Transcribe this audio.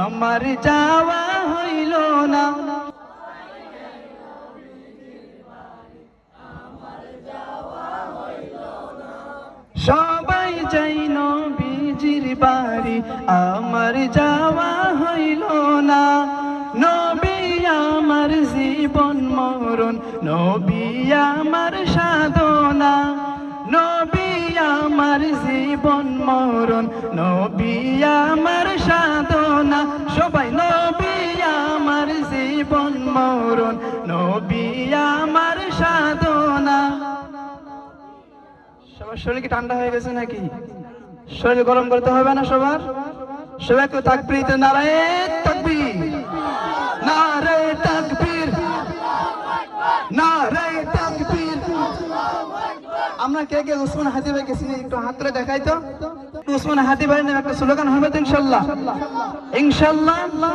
আমার যাওয়া হইল না। সবাই যাই নবীজির বাড়ি, আমার যাওয়া হইল না। নবী আমার জীবন মরণ, নবী আমার সাধনা, নবী আমার জীবন মরণ, নবী আমার সাধনা। সবাই নবী আমার জীবন মরণ, নবী আমার সাধনা। সবার শরীর কি ঠান্ডা হয়ে গেছে নাকি? শরীর গরম করতে হবে না সবার? সবাই কেউ তাকবীর, নারায়ে তাকবীর, নারায়ে তাকবীর, নারায়ে তাকবীর। আমরা কে কে উসমান হাদি ভাই গেছি একটু হাত তুলে দেখাই তো। উসমান হাদি ভাই নামে একটা স্লোগান হবে তো ইনশাআল্লাহ, ইনশাআল্লাহ।